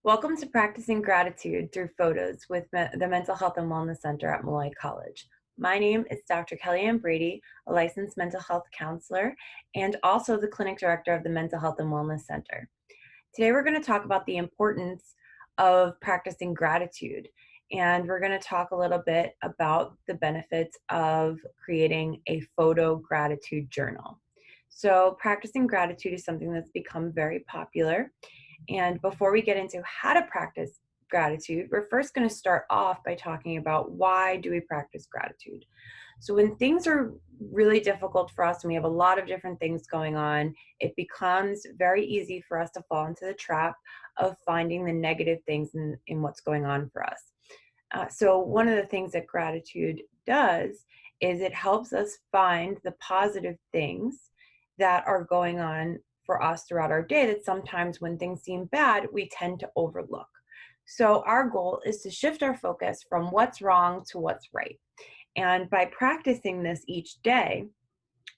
Welcome to Practicing Gratitude Through Photos with the Mental Health and Wellness Center at Molloy College. My name is Dr. Kellyanne Brady, a licensed mental health counselor and also the clinic director of the Mental Health and Wellness Center. Today we're going to talk about the importance of practicing gratitude, and we're going to talk a little bit about the benefits of creating a photo gratitude journal. So practicing gratitude is something that's become very popular, and before we get into how to practice gratitude, we're first going to start off by talking about why do we practice gratitude. So when things are really difficult for us and we have a lot of different things going on, it becomes very easy for us to fall into the trap of finding the negative things in what's going on for us. So one of the things that gratitude does is it helps us find the positive things that are going on for us throughout our day that sometimes when things seem bad, we tend to overlook. So our goal is to shift our focus from what's wrong to what's right. And by practicing this each day,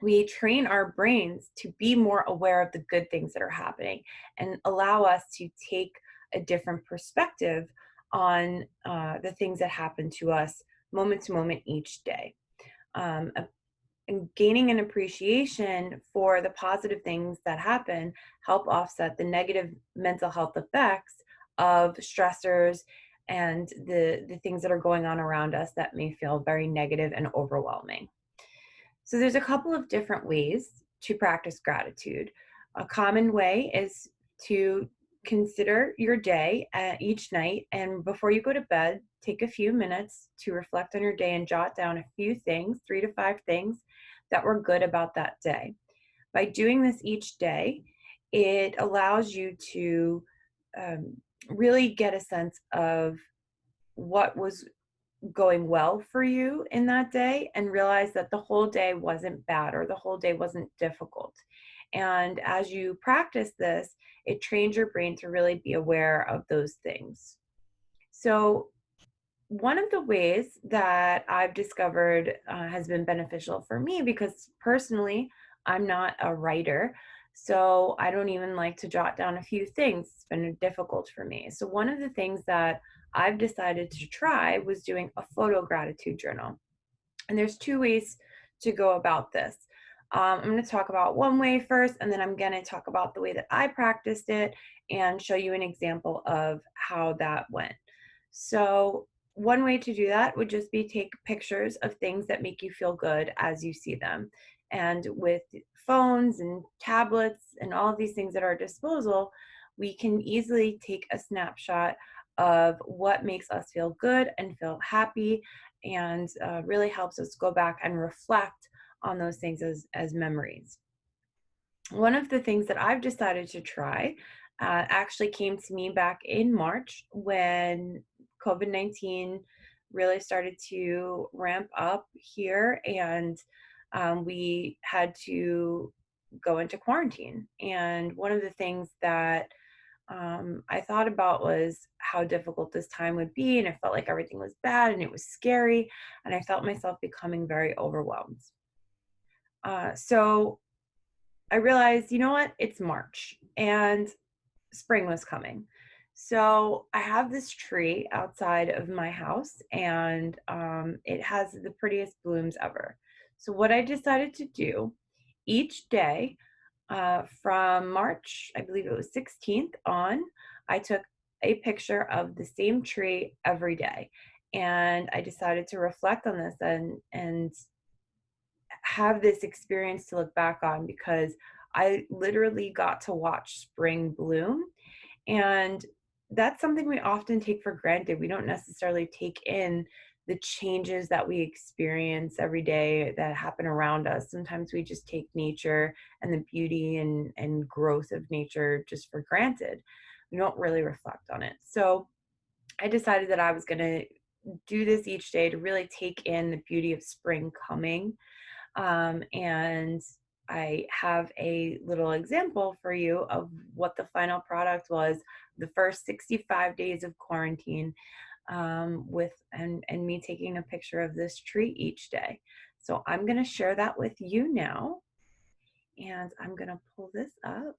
we train our brains to be more aware of the good things that are happening and allow us to take a different perspective on the things that happen to us moment to moment each day. And gaining an appreciation for the positive things that happen help offset the negative mental health effects of stressors and the things that are going on around us that may feel very negative and overwhelming. So there's a couple of different ways to practice gratitude. A common way is to consider your day each night, and before you go to bed, take a few minutes to reflect on your day and jot down a few things, 3 to 5 things that were good about that day. By doing this each day, it allows you to really get a sense of what was going well for you in that day and realize that the whole day wasn't bad or the whole day wasn't difficult. And as you practice this, it trains your brain to really be aware of those things. So one of the ways that I've discovered has been beneficial for me, because personally, I'm not a writer. So I don't even like to jot down a few things. It's been difficult for me. So one of the things that I've decided to try was doing a photo gratitude journal. And there's 2 ways to go about this. I'm going to talk about one way first, and then I'm going to talk about the way that I practiced it and show you an example of how that went. So one way to do that would just be take pictures of things that make you feel good as you see them. And with phones and tablets and all of these things at our disposal, we can easily take a snapshot of what makes us feel good and feel happy, and really helps us go back and reflect on those things as memories. One of the things that I've decided to try actually came to me back in March when COVID-19 really started to ramp up here, and we had to go into quarantine. And one of the things that I thought about was how difficult this time would be, and I felt like everything was bad and it was scary, and I felt myself becoming very overwhelmed. So I realized, you know what, it's March and spring was coming. So I have this tree outside of my house, and it has the prettiest blooms ever. So what I decided to do each day from March, I believe it was 16th on, I took a picture of the same tree every day. And I decided to reflect on this and have this experience to look back on, because I literally got to watch spring bloom. And that's something we often take for granted. We don't necessarily take in the changes that we experience every day that happen around us. Sometimes we just take nature and the beauty and growth of nature just for granted. We don't really reflect on it. So I decided that I was going to do this each day to really take in the beauty of spring coming. And I have a little example for you of what the final product was the first 65 days of quarantine, with and me taking a picture of this tree each day. So I'm going to share that with you now, and I'm going to pull this up.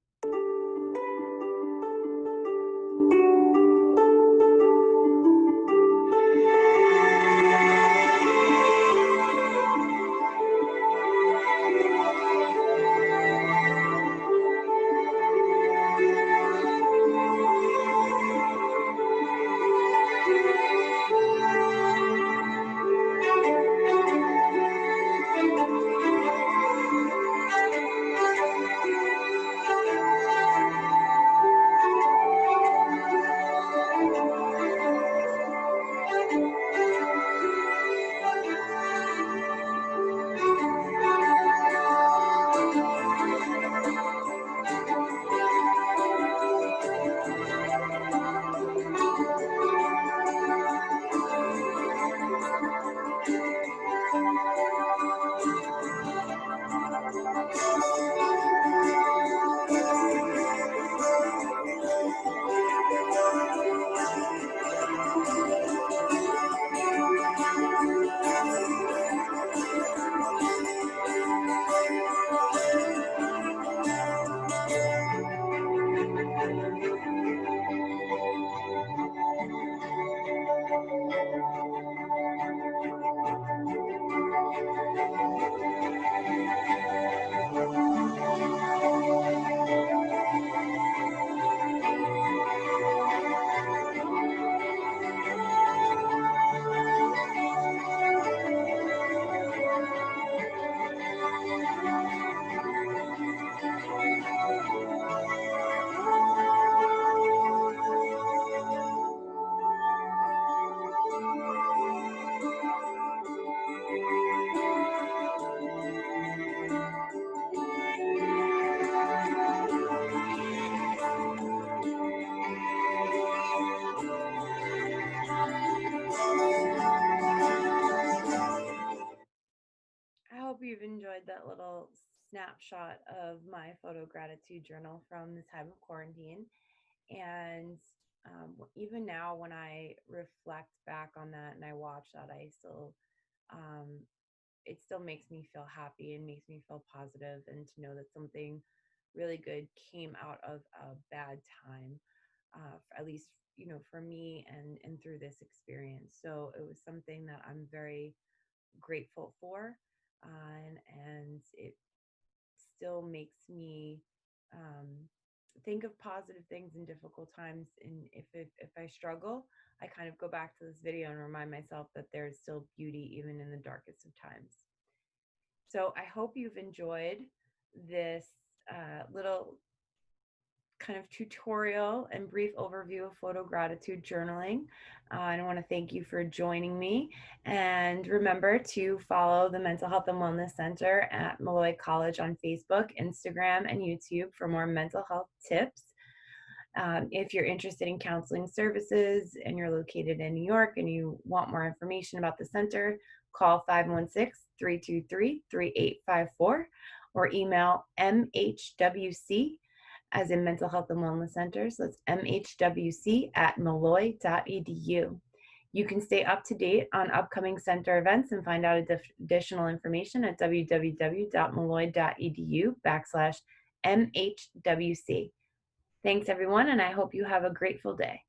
shared that little snapshot of my photo gratitude journal from the time of quarantine. And even now, when I reflect back on that and I watch that, um, it still makes me feel happy and makes me feel positive, and to know that something really good came out of a bad time, at least, for me and through this experience. So it was something that I'm very grateful for, and it still makes me um, think of positive things in difficult times. And if I struggle, I kind of go back to this video and remind myself that there's still beauty even in the darkest of times. So I hope you've enjoyed this little kind of tutorial and brief overview of photo gratitude journaling. And I want to thank you for joining me. And remember to follow the Mental Health and Wellness Center at Molloy College on Facebook, Instagram, and YouTube for more mental health tips. If you're interested in counseling services and you're located in New York and you want more information about the center, call 516-323-3854 or email MHWC, as in Mental Health and Wellness Center. So it's mhwc@molloy.edu. You can stay up to date on upcoming center events and find out additional information at www.molloy.edu/MHWC. Thanks, everyone, and I hope you have a grateful day.